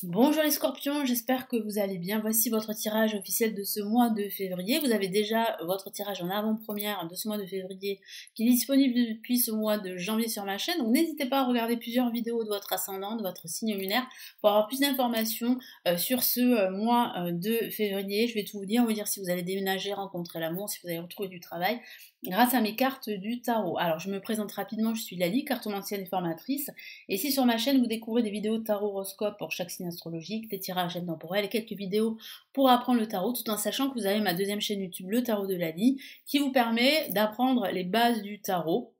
Bonjour les scorpions, j'espère que vous allez bien. Voici votre tirage officiel de ce mois de février. Vous avez déjà votre tirage en avant-première de ce mois de février qui est disponible depuis ce mois de janvier sur ma chaîne. Donc n'hésitez pas à regarder plusieurs vidéos de votre ascendant, de votre signe lunaire pour avoir plus d'informations sur ce mois de février. Je vais tout vous dire. On va dire si vous allez déménager, rencontrer l'amour, si vous allez retrouver du travail grâce à mes cartes du tarot. Alors je me présente rapidement, je suis Lali, cartomancienne et formatrice. Et si sur ma chaîne vous découvrez des vidéos de tarot horoscope pour chaque signe astrologique, des tirages intemporels et quelques vidéos pour apprendre le tarot, tout en sachant que vous avez ma deuxième chaîne YouTube, le tarot de Lali, qui vous permet d'apprendre les bases du tarot.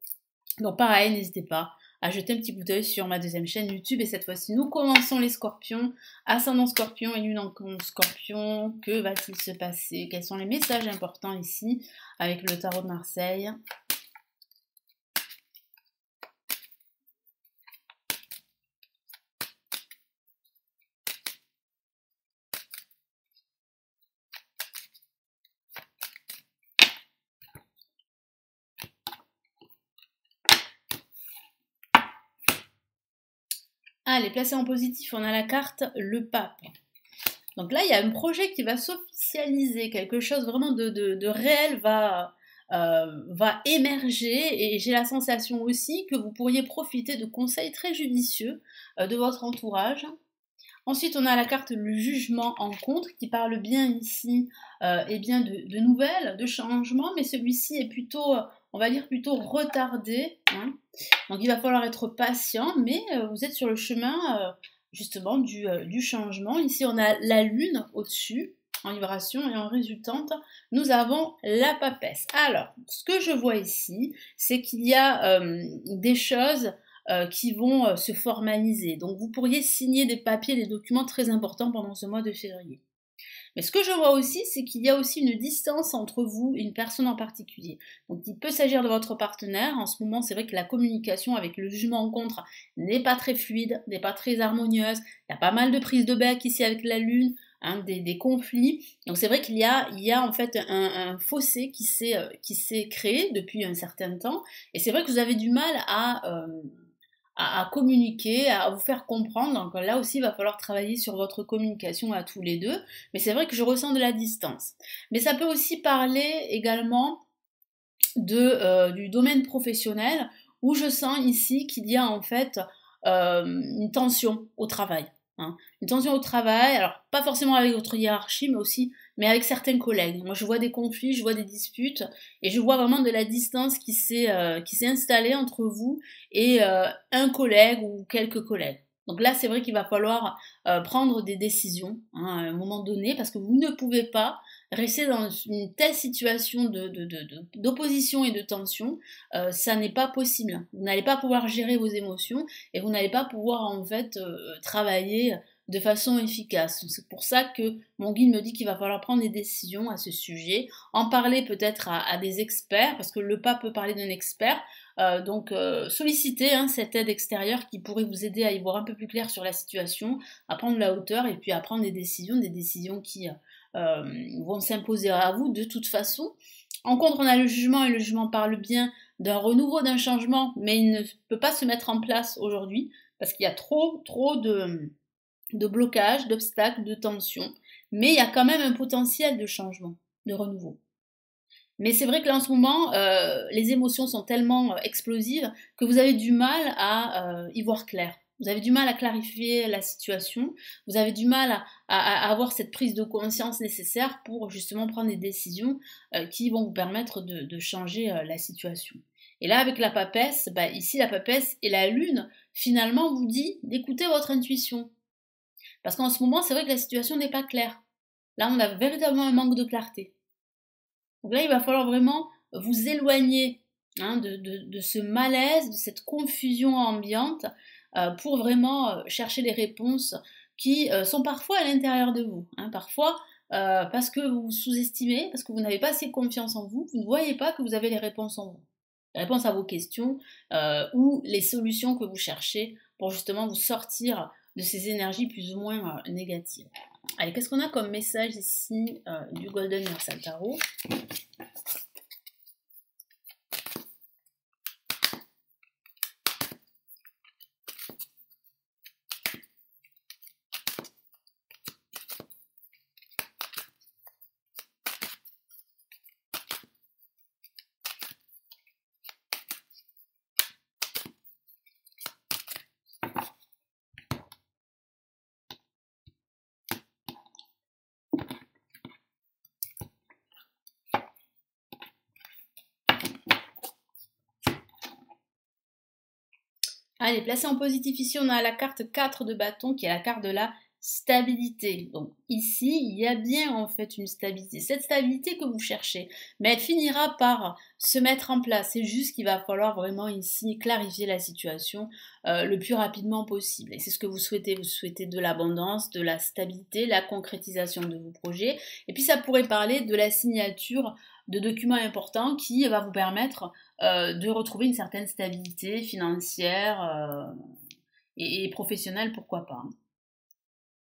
Donc pareil, n'hésitez pas à jeter un petit coup d'œil sur ma deuxième chaîne YouTube. Et cette fois-ci, nous commençons les scorpions, ascendant scorpion et lune en scorpion. Que va-t-il se passer? Quels sont les messages importants ici avec le tarot de Marseille? Allez, placé en positif, on a la carte le pape. Donc là, il y a un projet qui va s'officialiser, quelque chose vraiment de réel va émerger, et j'ai la sensation aussi que vous pourriez profiter de conseils très judicieux de votre entourage. Ensuite, on a la carte le jugement en contre qui parle bien ici eh bien de nouvelles, de changements, mais celui-ci est plutôt, on va dire plutôt retardé. Hein. Donc il va falloir être patient, mais vous êtes sur le chemin justement du changement. Ici, on a la lune au-dessus en vibration et en résultante, nous avons la papesse. Alors, ce que je vois ici, c'est qu'il y a des choses qui vont se formaliser. Donc vous pourriez signer des papiers, des documents très importants pendant ce mois de février. Mais ce que je vois aussi, c'est qu'il y a aussi une distance entre vous et une personne en particulier. Donc il peut s'agir de votre partenaire. En ce moment, c'est vrai que la communication avec le jugement en contre n'est pas très fluide, n'est pas très harmonieuse. Il y a pas mal de prises de bec ici avec la lune. Hein, des conflits. Donc c'est vrai qu'il y a en fait un fossé qui s'est créé depuis un certain temps. Et c'est vrai que vous avez du mal à communiquer, à vous faire comprendre. Donc là aussi, il va falloir travailler sur votre communication à tous les deux. Mais c'est vrai que je ressens de la distance. Mais ça peut aussi parler également du domaine professionnel, où je sens ici qu'il y a en fait une tension au travail. Hein. Une tension au travail, alors pas forcément avec votre hiérarchie, mais avec certains collègues. Moi, je vois des conflits, je vois des disputes, et je vois vraiment de la distance qui s'est installée entre vous et un collègue ou quelques collègues. Donc là, c'est vrai qu'il va falloir prendre des décisions hein, à un moment donné, parce que vous ne pouvez pas rester dans une telle situation d'opposition et de tension, ça n'est pas possible. Vous n'allez pas pouvoir gérer vos émotions et vous n'allez pas pouvoir en fait travailler de façon efficace. C'est pour ça que mon guide me dit qu'il va falloir prendre des décisions à ce sujet, en parler peut-être à des experts, parce que le pape peut parler d'un expert, donc solliciter hein, cette aide extérieure qui pourrait vous aider à y voir un peu plus clair sur la situation, à prendre la hauteur et puis à prendre des décisions qui vont s'imposer à vous de toute façon. En contre, on a le jugement, et le jugement parle bien d'un renouveau, d'un changement, mais il ne peut pas se mettre en place aujourd'hui, parce qu'il y a trop de blocages, d'obstacles, de tensions, mais il y a quand même un potentiel de changement, de renouveau. Mais c'est vrai que là en ce moment, les émotions sont tellement explosives que vous avez du mal à y voir clair. Vous avez du mal à clarifier la situation, vous avez du mal à avoir cette prise de conscience nécessaire pour justement prendre des décisions qui vont vous permettre de changer la situation. Et là avec la papesse, bah, ici la papesse et la lune finalement vous dit d'écouter votre intuition. Parce qu'en ce moment c'est vrai que la situation n'est pas claire. Là on a véritablement un manque de clarté. Donc là, il va falloir vraiment vous éloigner hein, de ce malaise, de cette confusion ambiante, pour vraiment chercher les réponses qui sont parfois à l'intérieur de vous. Hein, parfois, parce que vous vous sous-estimez, parce que vous n'avez pas assez confiance en vous, vous ne voyez pas que vous avez les réponses en vous. Les réponses à vos questions ou les solutions que vous cherchez pour justement vous sortir de ces énergies plus ou moins négatives. Allez, qu'est-ce qu'on a comme message ici du Golden Universal Tarot? Allez, placé en positif ici, on a la carte 4 de bâton qui est la carte de la stabilité. Donc ici, il y a bien en fait une stabilité. Cette stabilité que vous cherchez, mais elle finira par se mettre en place. C'est juste qu'il va falloir vraiment ici clarifier la situation le plus rapidement possible. Et c'est ce que vous souhaitez. Vous souhaitez de l'abondance, de la stabilité, la concrétisation de vos projets. Et puis ça pourrait parler de la signature de documents importants qui va vous permettre de retrouver une certaine stabilité financière et professionnelle, pourquoi pas.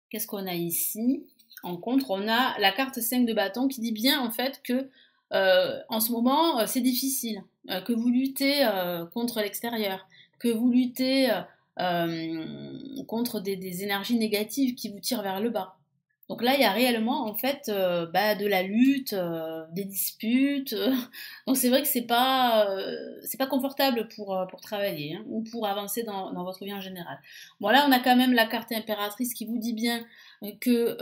Qu'est-ce qu'on a ici? En contre, on a la carte 5 de bâton qui dit bien en fait que en ce moment c'est difficile, que vous luttez contre l'extérieur, que vous luttez contre des énergies négatives qui vous tirent vers le bas. Donc là, il y a réellement en fait de la lutte, des disputes. Donc c'est vrai que c'est pas confortable pour travailler hein, ou pour avancer dans votre vie en général. Bon là, on a quand même la carte impératrice qui vous dit bien que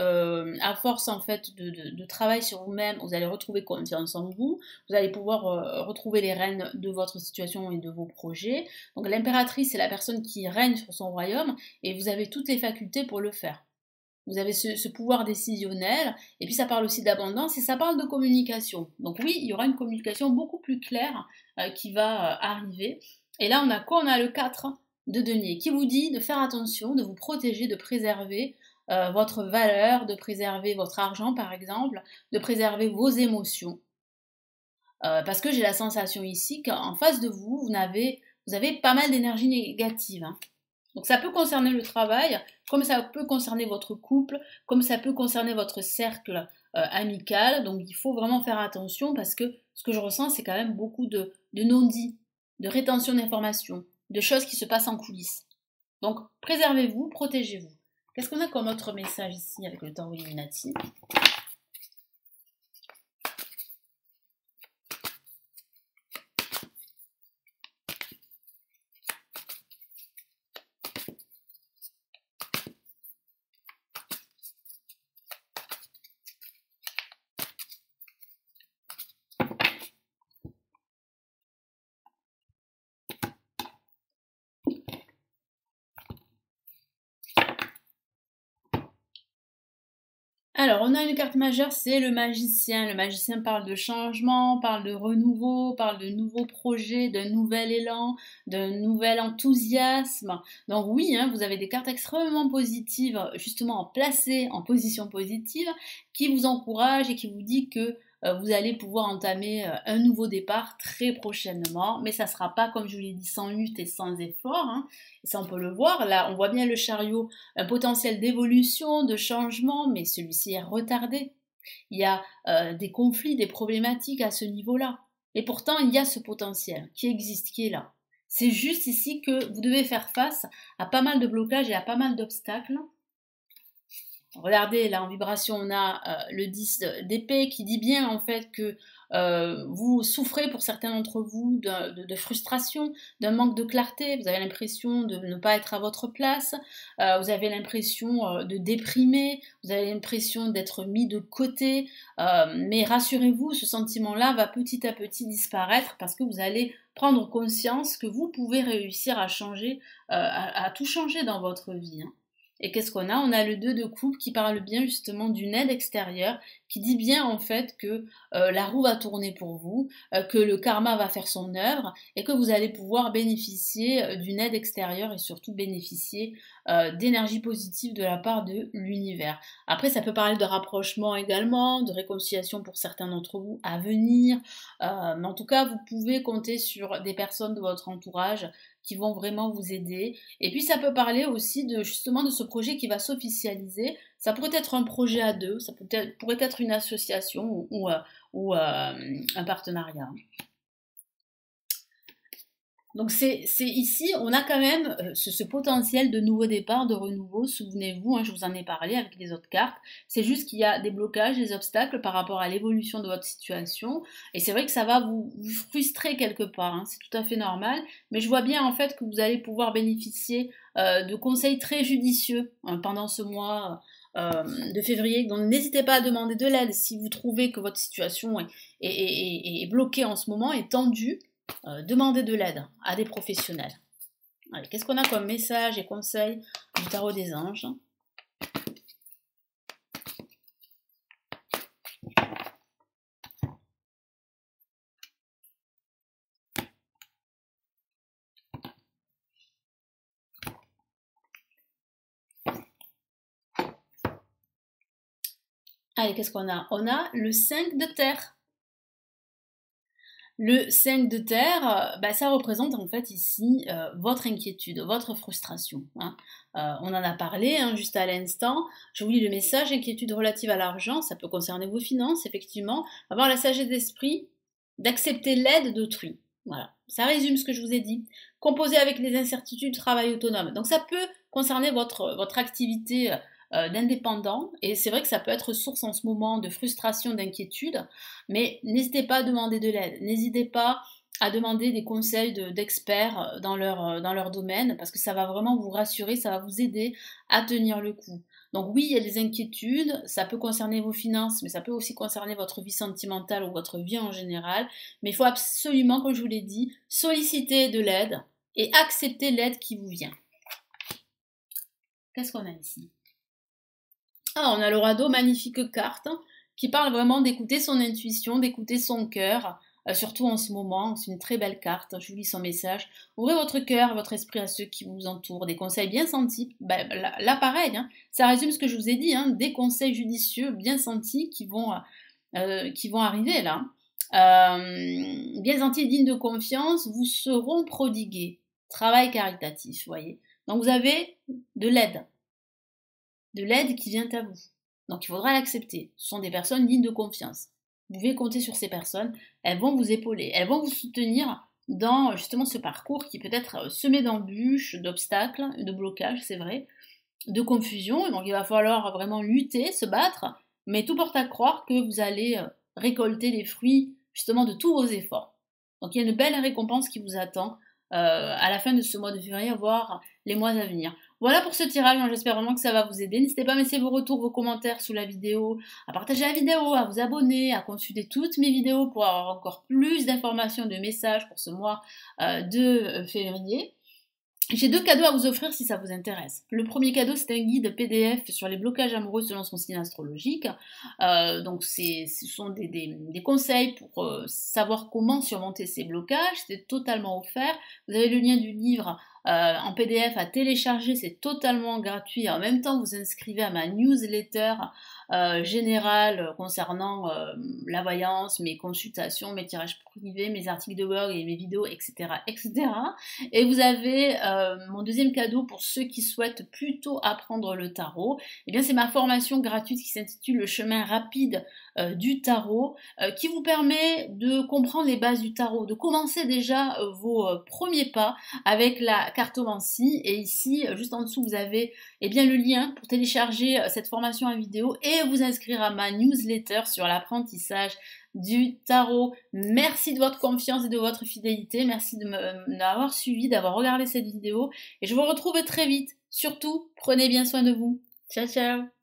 à force en fait de travail sur vous-même, vous allez retrouver confiance en vous. Vous allez pouvoir retrouver les rênes de votre situation et de vos projets. Donc l'impératrice, c'est la personne qui règne sur son royaume et vous avez toutes les facultés pour le faire. Vous avez ce pouvoir décisionnel, et puis ça parle aussi d'abondance, et ça parle de communication. Donc oui, il y aura une communication beaucoup plus claire qui va arriver. Et là, on a quoi? On a le 4 de denier, qui vous dit de faire attention, de vous protéger, de préserver votre valeur, de préserver votre argent, par exemple, de préserver vos émotions. Parce que j'ai la sensation ici qu'en face de vous, vous avez pas mal d'énergie négative. Hein. Donc ça peut concerner le travail, comme ça peut concerner votre couple, comme ça peut concerner votre cercle amical. Donc il faut vraiment faire attention parce que ce que je ressens, c'est quand même beaucoup de non-dits, de rétention d'informations, de choses qui se passent en coulisses. Donc préservez-vous, protégez-vous. Qu'est-ce qu'on a comme autre message ici avec le Tarot Illuminati ? Alors, on a une carte majeure, c'est le magicien. Le magicien parle de changement, parle de renouveau, parle de nouveaux projets, d'un nouvel élan, d'un nouvel enthousiasme. Donc oui, hein, vous avez des cartes extrêmement positives, justement placées en position positive, qui vous encouragent et qui vous dit que vous allez pouvoir entamer un nouveau départ très prochainement, mais ça ne sera pas, comme je vous l'ai dit, sans lutte et sans effort. Hein. Et ça, on peut le voir. Là, on voit bien le chariot, un potentiel d'évolution, de changement, mais celui-ci est retardé. Il y a des conflits, des problématiques à ce niveau-là. Et pourtant, il y a ce potentiel qui existe, qui est là. C'est juste ici que vous devez faire face à pas mal de blocages et à pas mal d'obstacles. Regardez, là en vibration, on a le 10 d'épée qui dit bien en fait que vous souffrez pour certains d'entre vous de frustration, d'un manque de clarté, vous avez l'impression de ne pas être à votre place, vous avez l'impression de déprimer, vous avez l'impression d'être mis de côté, mais rassurez-vous, ce sentiment-là va petit à petit disparaître parce que vous allez prendre conscience que vous pouvez réussir à changer, à tout changer dans votre vie. Hein. Et qu'est-ce qu'on a? On a le 2 de coupe qui parle bien justement d'une aide extérieure, qui dit bien en fait que la roue va tourner pour vous, que le karma va faire son œuvre et que vous allez pouvoir bénéficier d'une aide extérieure et surtout bénéficier d'énergie positive de la part de l'univers. Après, ça peut parler de rapprochement également, de réconciliation pour certains d'entre vous à venir, mais en tout cas, vous pouvez compter sur des personnes de votre entourage qui vont vraiment vous aider. Et puis ça peut parler aussi de justement de ce projet qui va s'officialiser. Ça pourrait être un projet à deux, ça pourrait être une association ou un partenariat. Donc c'est ici, on a quand même ce potentiel de nouveau départ, de renouveau. Souvenez-vous, hein, je vous en ai parlé avec les autres cartes. C'est juste qu'il y a des blocages, des obstacles par rapport à l'évolution de votre situation. Et c'est vrai que ça va vous frustrer quelque part. Hein, c'est tout à fait normal. Mais je vois bien en fait que vous allez pouvoir bénéficier de conseils très judicieux hein, pendant ce mois de février. Donc n'hésitez pas à demander de l'aide si vous trouvez que votre situation est bloquée en ce moment, est tendue. Demandez de l'aide à des professionnels. Allez, qu'est-ce qu'on a comme message et conseil du tarot des anges? Allez, qu'est-ce qu'on a? On a le 5 de terre. Le 5 de terre, bah, ça représente en fait ici votre inquiétude, votre frustration, hein. On en a parlé hein, juste à l'instant. Je vous lis le message, inquiétude relative à l'argent, ça peut concerner vos finances, effectivement. Avoir la sagesse d'esprit d'accepter l'aide d'autrui. Voilà, ça résume ce que je vous ai dit. Composer avec les incertitudes, travail autonome. Donc ça peut concerner votre activité d'indépendant, et c'est vrai que ça peut être source en ce moment de frustration, d'inquiétude, mais n'hésitez pas à demander de l'aide, n'hésitez pas à demander des conseils d'experts dans leur domaine, parce que ça va vraiment vous rassurer, ça va vous aider à tenir le coup. Donc oui, il y a des inquiétudes, ça peut concerner vos finances, mais ça peut aussi concerner votre vie sentimentale ou votre vie en général, mais il faut absolument, comme je vous l'ai dit, solliciter de l'aide et accepter l'aide qui vous vient. Qu'est-ce qu'on a ici? Ah, on a le radeau, magnifique carte, hein, qui parle vraiment d'écouter son intuition, d'écouter son cœur, surtout en ce moment. C'est une très belle carte, je vous lis son message. Ouvrez votre cœur, votre esprit à ceux qui vous entourent. Des conseils bien sentis. Ben, là, pareil, hein, ça résume ce que je vous ai dit, hein, des conseils judicieux bien sentis qui vont arriver là. Bien sentis et dignes de confiance, vous seront prodigués. Travail caritatif, vous voyez. Donc vous avez de l'aide qui vient à vous. Donc il faudra l'accepter. Ce sont des personnes dignes de confiance. Vous pouvez compter sur ces personnes, elles vont vous épauler, elles vont vous soutenir dans justement ce parcours qui peut être semé d'embûches, d'obstacles, de blocages, c'est vrai, de confusion. Donc il va falloir vraiment lutter, se battre, mais tout porte à croire que vous allez récolter les fruits justement de tous vos efforts. Donc il y a une belle récompense qui vous attend à la fin de ce mois de février, voire les mois à venir. Voilà pour ce tirage, j'espère vraiment que ça va vous aider. N'hésitez pas à laisser vos retours, vos commentaires sous la vidéo, à partager la vidéo, à vous abonner, à consulter toutes mes vidéos pour avoir encore plus d'informations, de messages pour ce mois de février. J'ai 2 cadeaux à vous offrir si ça vous intéresse. Le premier cadeau, c'est un guide PDF sur les blocages amoureux selon son signe astrologique. Donc ce sont des conseils pour savoir comment surmonter ces blocages. C'est totalement offert. Vous avez le lien du livre en PDF à télécharger, c'est totalement gratuit. En même temps, vous inscrivez à ma newsletter générale concernant la voyance, mes consultations, mes tirages privés, mes articles de blog et mes vidéos, etc. etc. Et vous avez mon deuxième cadeau pour ceux qui souhaitent plutôt apprendre le tarot. Eh bien, c'est ma formation gratuite qui s'intitule Le chemin rapide du tarot, qui vous permet de comprendre les bases du tarot, de commencer déjà vos premiers pas avec la cartomancie. Et ici, juste en dessous, vous avez bien, le lien pour télécharger cette formation en vidéo et vous inscrire à ma newsletter sur l'apprentissage du tarot. Merci de votre confiance et de votre fidélité. Merci de m'avoir suivi, d'avoir regardé cette vidéo. Et je vous retrouve très vite. Surtout, prenez bien soin de vous. Ciao, ciao!